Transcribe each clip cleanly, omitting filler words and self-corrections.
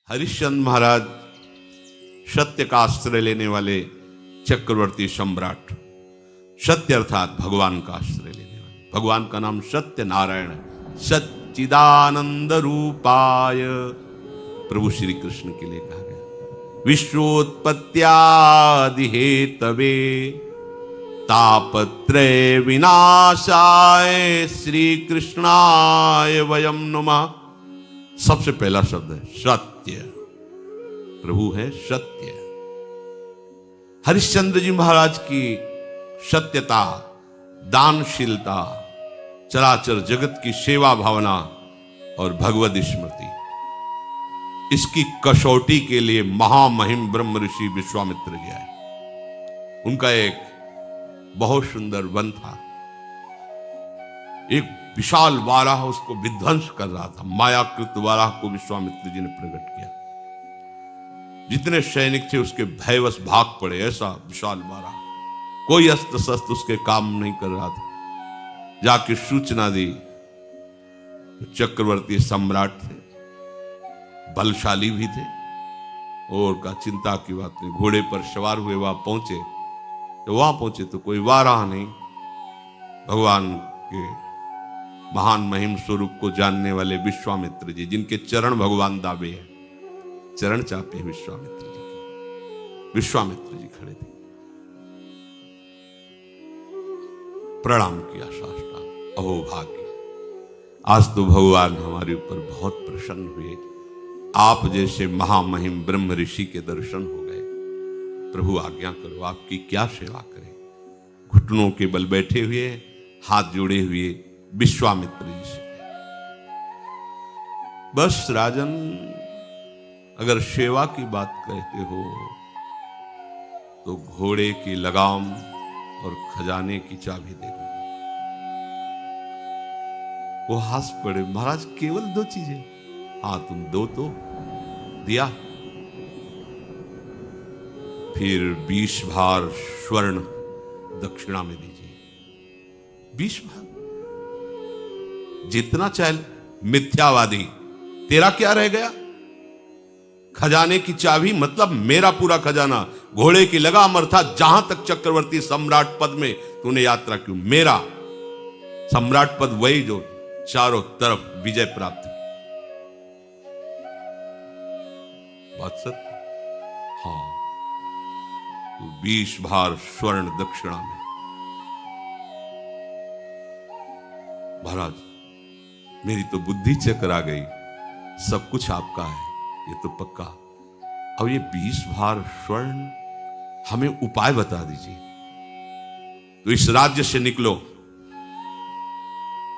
हरिश्चंद्र महाराज सत्य का आश्रय लेने वाले चक्रवर्ती सम्राट, सत्य अर्थात भगवान का आश्रय लेने वाले, भगवान का नाम सत्य नारायण, सच्चिदानंद रूपाय प्रभु श्री कृष्ण के लिए कहा गया। विश्वोत्पत्त्यादि हेतवे तापत्रय विनाशाय श्री कृष्णाय वयम नमः। सबसे पहला शब्द है सत्य, प्रभु है सत्य। हरिश्चंद्र जी महाराज की सत्यता, दानशीलता, चराचर जगत की सेवा भावना और भगवद स्मृति, इसकी कसौटी के लिए महामहिम ब्रह्म ऋषि विश्वामित्र जी आए। उनका एक बहुत सुंदर वन था, एक विशाल वाराह उसको विध्वंस कर रहा था। मायाकृत वाराह को विश्वामित्र जी ने प्रकट किया। जितने सैनिक थे उसके भयवश भाग पड़े। ऐसा विशाल वाराह, कोई अस्त्र शस्त्र उसके काम नहीं कर रहा था। जाके सूचना दी, चक्रवर्ती सम्राट थे, बलशाली भी थे, और का चिंता की बात नहीं। घोड़े पर सवार हुए वहां पहुंचे, तो वहां पहुंचे तो कोई वाराह नहीं। भगवान के महान महिम स्वरूप को जानने वाले विश्वामित्र जी, जिनके चरण भगवान दावे हैं, चरण चापे हैं विश्वामित्र जी के। विश्वामित्र जी खड़े थे, प्रणाम किया साष्टांग। अहो भाग्य, आज तो भगवान हमारे ऊपर बहुत प्रसन्न हुए। आप जैसे महामहिम ब्रह्म ऋषि के दर्शन हो गए। प्रभु आज्ञा करो, आपकी क्या सेवा करें। घुटनों के बल बैठे हुए, हाथ जोड़े हुए विश्वामित्र जी से, बस राजन, अगर सेवा की बात कहते हो तो घोड़े की लगाम और खजाने की चाबी दे दो। वो हंस पड़े, महाराज केवल 2 चीजें? हाँ, तुम दो तो दिया। फिर 20 भार स्वर्ण दक्षिणा में दीजिए। 20 भार, जितना चाहे। मिथ्यावादी, तेरा क्या रह गया? खजाने की चाबी मतलब मेरा पूरा खजाना। घोड़े की लगाम अर्थात जहां तक चक्रवर्ती सम्राट पद में तूने यात्रा की, मेरा सम्राट पद वही जो चारों तरफ विजय प्राप्त की। बात सत्य? हाँ, 20 भार स्वर्ण दक्षिणा में। महाराज, मेरी तो बुद्धि चकरा गई, सब कुछ आपका है, ये तो पक्का। अब ये 20 भार स्वर्ण, हमें उपाय बता दीजिए। तो इस राज्य से निकलो,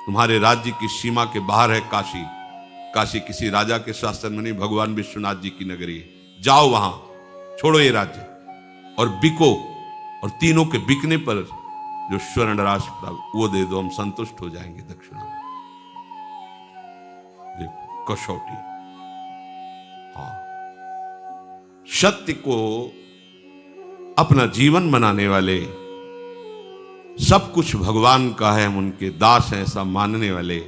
तुम्हारे राज्य की सीमा के बाहर है काशी। काशी किसी राजा के शासन में नहीं, भगवान विश्वनाथ जी की नगरी है। जाओ वहां, छोड़ो ये राज्य और बिको, और तीनों के बिकने पर जो स्वर्ण राशि प्राप्त वो दे दो, हम संतुष्ट हो जाएंगे दक्षिणा। देखो कसौटी। हाँ, सत्य को अपना जीवन बनाने वाले, सब कुछ भगवान का है, हम उनके दास हैं ऐसा मानने वाले,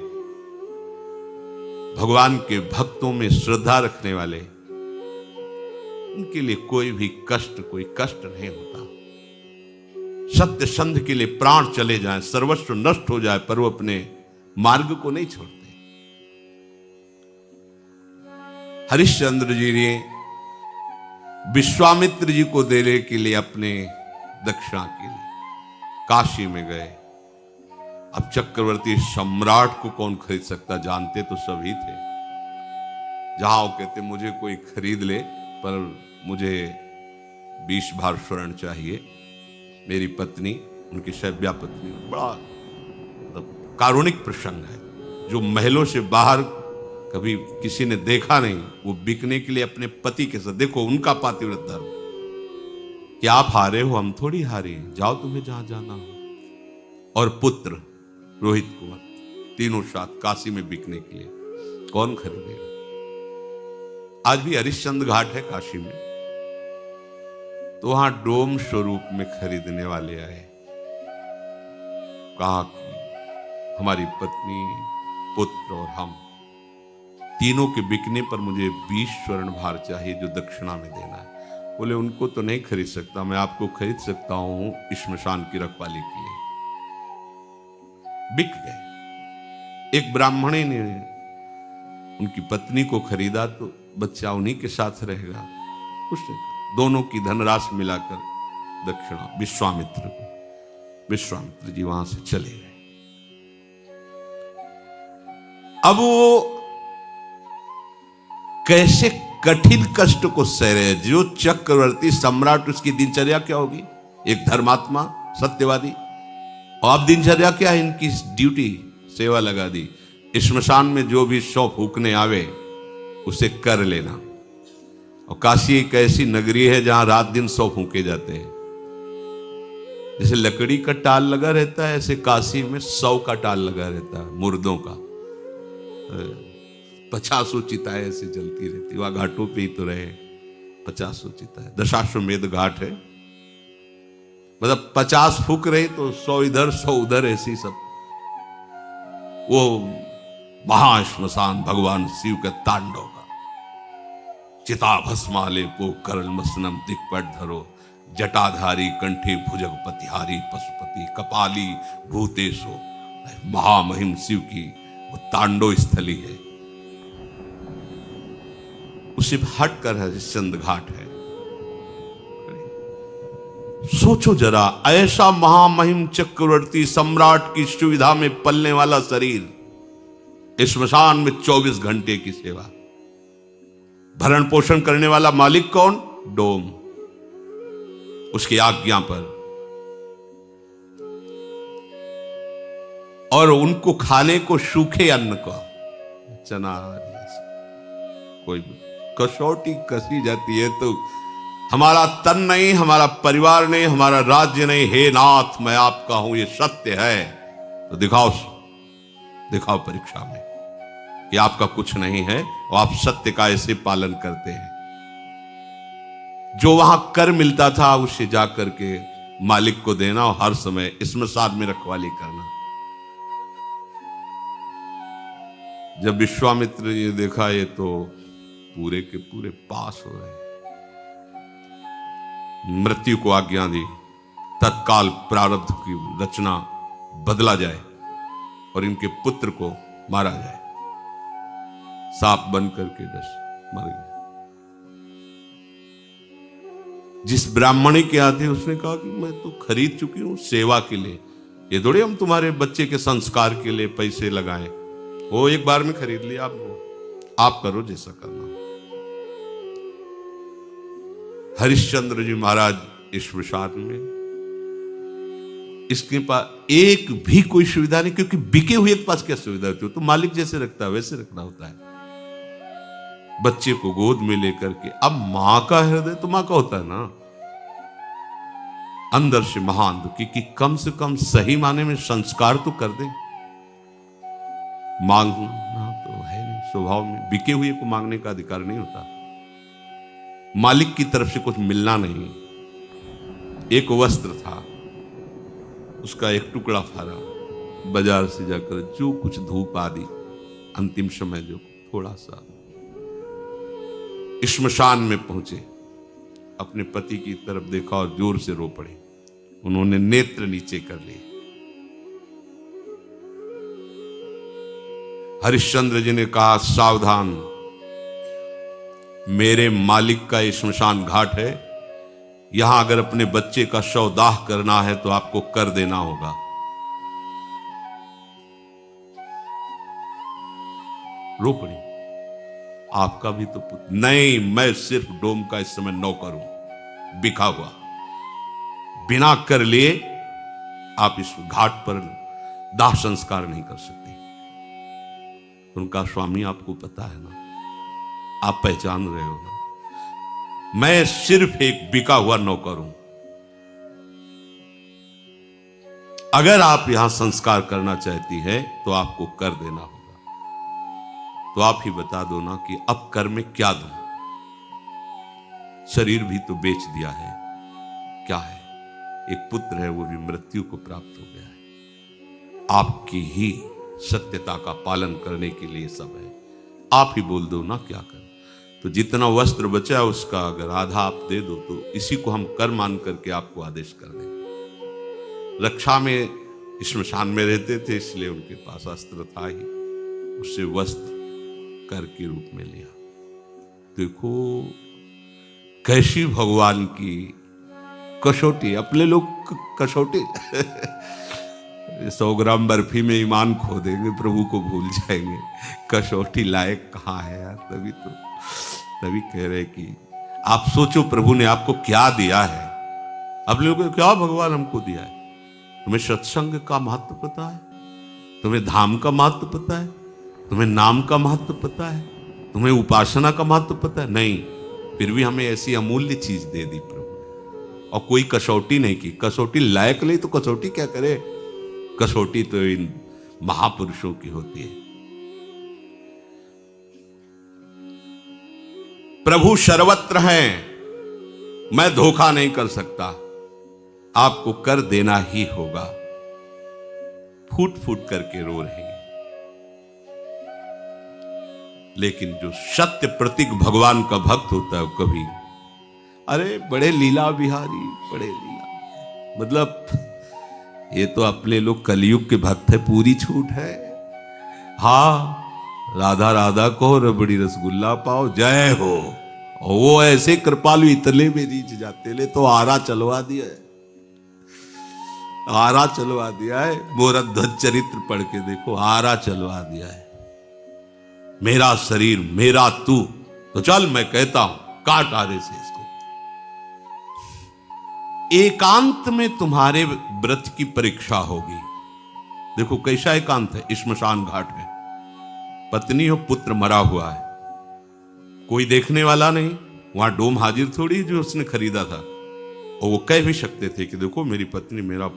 भगवान के भक्तों में श्रद्धा रखने वाले, उनके लिए कोई भी कष्ट, कोई कष्ट नहीं होता। सत्य संध के लिए प्राण चले जाएं, सर्वस्व नष्ट हो जाए, पर वो अपने मार्ग को नहीं छोड़ते। हरिश्चंद्र जी ने विश्वामित्र जी को देने के लिए अपने दक्षिणा के लिए काशी में गए। अब चक्रवर्ती सम्राट को कौन खरीद सकता, जानते तो सभी थे। जहां वो कहते मुझे कोई खरीद ले, पर मुझे 20 भार स्वर्ण चाहिए, मेरी पत्नी, उनकी शैव्या पत्नी। बड़ा मतलब कारुणिक प्रसंग है, जो महलों से बाहर कभी किसी ने देखा नहीं, वो बिकने के लिए अपने पति के साथ। देखो उनका पातिव्रत धर्म, कि आप हारे हो, हम थोड़ी हारे, जाओ तुम्हें जहां जाना हो। और पुत्र रोहित कुमार, तीनों साथ काशी में बिकने के लिए। कौन खरीदेगा? आज भी हरिश्चंद्र घाट है काशी में, तो वहां डोम स्वरूप में खरीदने वाले आए। कहा कि हमारी पत्नी, पुत्र और हम तीनों के बिकने पर मुझे 20 स्वर्ण भार चाहिए जो दक्षिणा में देना है। बोले उनको तो नहीं खरीद सकता, मैं आपको खरीद सकता हूं श्मशान की रखवाली के लिए। बिक गए। एक ब्राह्मणी ने उनकी पत्नी को खरीदा तो बच्चा उन्हीं के साथ रहेगा, उसने दोनों की धनराशि मिलाकर दक्षिणा विश्वामित्र को। विश्वामित्र जी वहां से चले गए। अब वो कैसे कठिन कष्ट को सह रहे, जो चक्रवर्ती सम्राट, उसकी दिनचर्या क्या होगी? एक धर्मात्मा सत्यवादी, और अब दिनचर्या क्या है इनकी? ड्यूटी, सेवा लगा दी। श्मशान में जो भी 100 फूकने आवे उसे कर लेना। और काशी एक ऐसी नगरी है जहां रात दिन 100 फूके जाते हैं। जैसे लकड़ी का टाल लगा रहता है, ऐसे काशी में 100 का टाल लगा रहता है, मुर्दों का। 50 चिताएं ऐसे जलती रहती, वहां घाटों पे ही तो रहे। 50 चिताएं, दशाश्वमेध घाट है, मतलब 50 फूक रहे तो 100 इधर 100 उधर, ऐसी सब। वो महाश्मशान भगवान शिव के तांडव का। चिता भस्माले पो करल मसनम दिक्पट धरो, जटाधारी कंठे भुजगपतिहारी पशुपति कपाली भूतेशो। महामहिम शिव की वो तांडव स्थली है। उसे हट कर हरिश्चंद्र घाट है। सोचो जरा, ऐसा महामहिम चक्रवर्ती सम्राट की सुविधा में पलने वाला शरीर, श्मशान में 24 घंटे की सेवा। भरण पोषण करने वाला मालिक कौन? डोम, उसकी आज्ञा पर। और उनको खाने को सूखे अन्न का, चना, कोई कसौटी कसी जाती है तो हमारा तन नहीं, हमारा परिवार नहीं, हमारा राज्य नहीं। हे नाथ, मैं आपका हूं, ये सत्य है तो दिखाओ परीक्षा में कि आपका कुछ नहीं है और आप सत्य का ऐसे पालन करते हैं। जो वहां कर मिलता था उसे जाकर के मालिक को देना और हर समय श्मशान में रखवाली करना। जब विश्वामित्र ने देखा ये तो पूरे के पूरे पास हो रहे, मृत्यु को आज्ञा दी, तत्काल प्रारब्ध की रचना बदला जाए और इनके पुत्र को मारा जाए। सांप बन करके मर गए। जिस ब्राह्मणी के आते उसने कहा कि मैं तो खरीद चुकी हूं सेवा के लिए, ये थोड़े हम तुम्हारे बच्चे के संस्कार के लिए पैसे लगाएं। वो एक बार में खरीद लिया, आप करो जैसा करना। हरिश्चंद्र जी महाराज श्मशान में, इसके पास एक भी कोई सुविधा नहीं, क्योंकि बिके हुए के पास क्या सुविधा होती है? तो मालिक जैसे रखता है वैसे रखना होता है। बच्चे को गोद में लेकर के, अब मां का हृदय तो मां का होता है ना, अंदर से महान दुखी कि कम से कम सही माने में संस्कार तो कर दे। मांगना तो है नहीं स्वभाव में, बिके हुए को मांगने का अधिकार नहीं होता। मालिक की तरफ से कुछ मिलना नहीं। एक वस्त्र था, उसका एक टुकड़ा फाड़ा, बाजार से जाकर जो कुछ धूप आदि अंतिम समय जो थोड़ा सा, श्मशान में पहुंचे, अपने पति की तरफ देखा और जोर से रो पड़े। उन्होंने नेत्र नीचे कर लिए। हरिश्चंद्र जी ने कहा, सावधान, मेरे मालिक का श्मशान घाट है, यहां अगर अपने बच्चे का शव दाह करना है तो आपको कर देना होगा। रो पड़ी। आपका भी तो पुत्र नहीं, मैं सिर्फ डोम का इस समय नौकर हूं, बिका हुआ। बिना कर लिए आप इस घाट पर दाह संस्कार नहीं कर सकते। उनका स्वामी आपको पता है ना, आप पहचान रहे हो ना, मैं सिर्फ एक बिका हुआ नौकर हूं। अगर आप यहां संस्कार करना चाहती है तो आपको कर देना होगा। तो आप ही बता दो ना कि अब कर में क्या दूं? शरीर भी तो बेच दिया है, क्या है? एक पुत्र है, वो भी मृत्यु को प्राप्त हो गया है। आपकी ही सत्यता का पालन करने के लिए सब है। आप ही बोल दो ना क्या कर। तो जितना वस्त्र बचा उसका अगर आधा आप दे दो तो इसी को हम कर मान करके आपको आदेश कर देंगे। रक्षा में श्मशान में रहते थे इसलिए उनके पास अस्त्र था ही, उससे वस्त्र कर के रूप में लिया। देखो कैसी भगवान की कसौटी। अपने लोग कसौटी 100 ग्राम बर्फी में ईमान खो देंगे, प्रभु को भूल जाएंगे। कसौटी लायक कहाँ है यार। तभी कह रहे कि आप सोचो प्रभु ने आपको क्या दिया है। अपने लोगों को क्या भगवान हमको दिया है। तुम्हें सत्संग का महत्व पता है, तुम्हें धाम का महत्व पता है, तुम्हें नाम का महत्व पता है, तुम्हें उपासना का महत्व पता है? नहीं, फिर भी हमें ऐसी अमूल्य चीज दे दी प्रभु ने, और कोई कसौटी नहीं की। कसौटी लायक नहीं तो कसौटी क्या करे। कसौटी तो इन महापुरुषों की होती है। प्रभु सर्वत्र हैं, मैं धोखा नहीं कर सकता, आपको कर देना ही होगा। फूट फूट करके रो रहे हैं। लेकिन जो सत्य प्रतीक भगवान का भक्त होता है कभी, अरे बड़े लीला बिहारी, बड़े लीला, मतलब ये तो अपने लोग कलयुग के भक्त है, पूरी छूट है। हाँ, राधा राधा को रबड़ी रसगुल्ला पाओ, जय हो। और वो ऐसे कृपालु इतने में रीच जाते, ले तो आरा चलवा दिया है, आरा चलवा दिया है। मोरा ध्वज चरित्र पढ़ के देखो, आरा चलवा दिया है। मेरा शरीर मेरा तू, तो चल मैं कहता हूं काट आरे से इसको। एकांत में तुम्हारे व्रत की परीक्षा होगी। देखो कैसा एकांत है, श्मशान घाट में पत्नी और पुत्र मरा हुआ है, कोई देखने वाला नहीं। वहां डोम हाजिर थोड़ी जो उसने खरीदा था, और वो कह भी सकते थे कि देखो मेरी पत्नी मेरा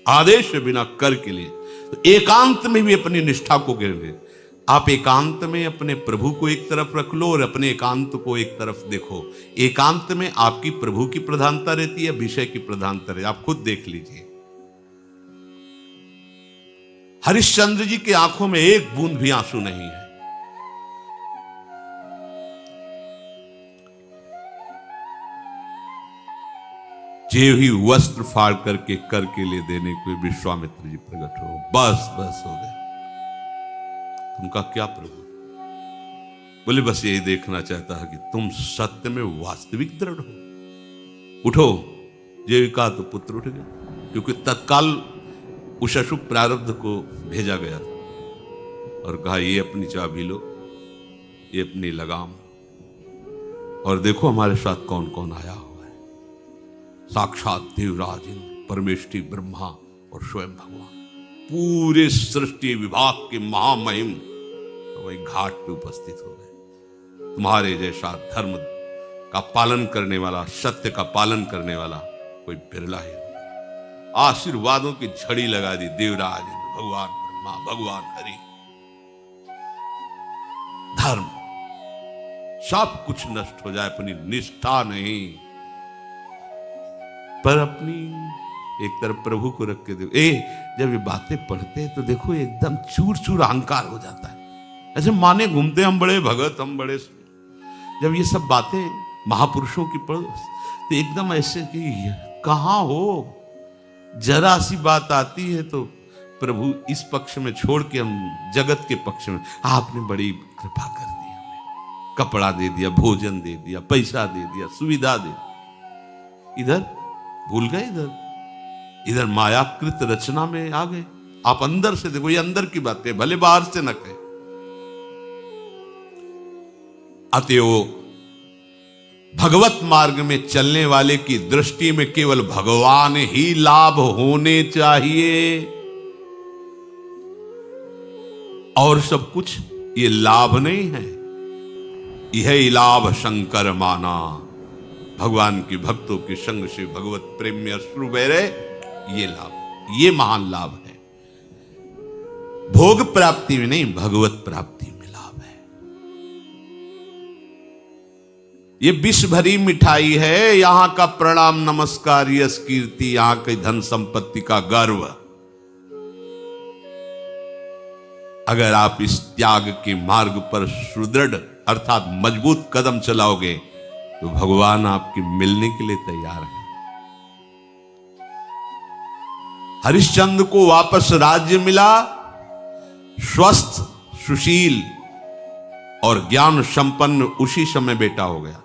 आदेश बिना कर के लिए। तो एकांत में भी अपनी निष्ठा को गिरने। आप एकांत में अपने प्रभु को एक तरफ रख लो और अपने एकांत को एक तरफ देखो। एकांत में आपकी प्रभु की प्रधानता रहती है, विषय की प्रधानता रहती है। आप खुद देख लीजिए, हरिश्चंद्र जी की आंखों में एक बूंद भी आंसू नहीं है। जे ही वस्त्र फाड़ करके कर के लिए देने को विश्वामित्र जी प्रकट हो, बस बस हो गए। तुमका क्या प्रभु? बोले बस यही देखना चाहता है कि तुम सत्य में वास्तविक दृढ़ हो। उठो, जीविका तो पुत्र उठ गया, क्योंकि तत्काल उस अशुभ प्रारब्ध को भेजा गया था और कहा ये अपनी चाबी लो, ये अपनी लगाम, और देखो हमारे साथ कौन कौन आया हुआ है। साक्षात देवराज इंद्र, परमेष्ठी ब्रह्मा और स्वयं भगवान, पूरे सृष्टि विभाग के महामहिम तो वही घाट पे उपस्थित हो गए। तुम्हारे जैसा धर्म का पालन करने वाला, सत्य का पालन करने वाला कोई बिरला ही। आशीर्वादों की झड़ी लगा दी देवराज इंद्र, भगवान ब्रह्मा, भगवान हरि। धर्म सब कुछ नष्ट हो जाए, अपनी निष्ठा नहीं, पर अपनी एक तरफ प्रभु को रख के देखो। जब ये बातें पढ़ते हैं तो देखो एकदम चूर चूर अहंकार हो जाता है। ऐसे माने घूमते हम बड़े भगत, हम बड़े। जब ये सब बातें महापुरुषों की पढ़ो तो एकदम ऐसे कि कहाँ हो। जरा सी बात आती है तो प्रभु इस पक्ष में छोड़ के हम जगत के पक्ष में, आपने बड़ी कृपा कर दी, हमें कपड़ा दे दिया, भोजन दे दिया, पैसा दे दिया, सुविधा दे दी। इधर भूल गए, इधर मायाकृत रचना में आ गए। आप अंदर से देखो, ये अंदर की बातें, भले बाहर से न कहे। अतएव भगवत मार्ग में चलने वाले की दृष्टि में केवल भगवान ही लाभ होने चाहिए, और सब कुछ ये लाभ नहीं है। यह लाभ शंकर माना, भगवान के भक्तों के संग से भगवत प्रेम में अश्रु बह रहे, ये लाभ, ये महान लाभ है। भोग प्राप्ति में नहीं, भगवत प्राप्ति में लाभ है। ये विश्व भरी मिठाई है, यहां का प्रणाम नमस्कार, यश कीर्ति, यहां की धन संपत्ति का गर्व। अगर आप इस त्याग के मार्ग पर सुदृढ़ अर्थात मजबूत कदम चलाओगे तो भगवान आपके मिलने के लिए तैयार है। हरिश्चंद्र को वापस राज्य मिला, स्वस्थ, सुशील और ज्ञान संपन्न उसी समय बेटा हो गया।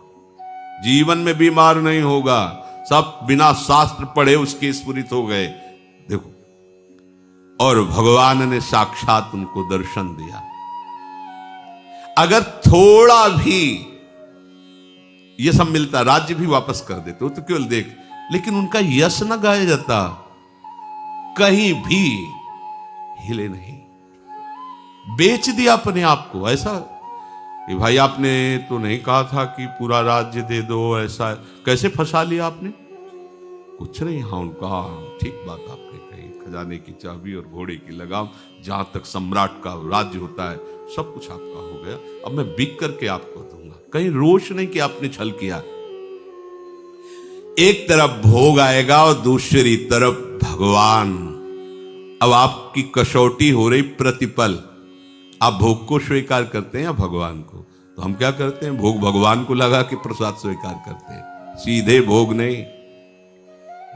जीवन में बीमार नहीं होगा, सब बिना शास्त्र पढ़े उसके स्फुरित हो गए। देखो, और भगवान ने साक्षात उनको दर्शन दिया। अगर थोड़ा भी ये सब मिलता, राज्य भी वापस कर देते हो तो केवल देख, लेकिन उनका यश न गाया जाता, कहीं भी हिले नहीं, बेच दिया अपने आप को। ऐसा कि भाई आपने तो नहीं कहा था कि पूरा राज्य दे दो, ऐसा कैसे फंसा लिया आपने? कुछ नहीं। हाँ, उनका ठीक बात आपने कही, खजाने की चाबी और घोड़े की लगाम, जहां तक सम्राट का राज्य होता है सब कुछ आपका हो गया, अब मैं बिक करके आपको दूंगा। कहीं रोष नहीं कि आपने छल किया। एक तरफ भोग आएगा और दूसरी तरफ भगवान। अब आपकी कसौटी हो रही प्रतिपल, आप भोग को स्वीकार करते हैं या भगवान को? तो हम क्या करते हैं, भोग भगवान को लगा के प्रसाद स्वीकार करते हैं, सीधे भोग नहीं।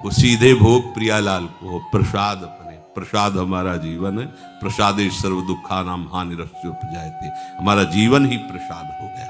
वो सीधे भोग प्रियालाल को, प्रसाद अपने। प्रसाद हमारा जीवन है, प्रसादे सर्व दुखा नाम हानिरस्य उपजायते। हमारा जीवन ही प्रसाद हो गया।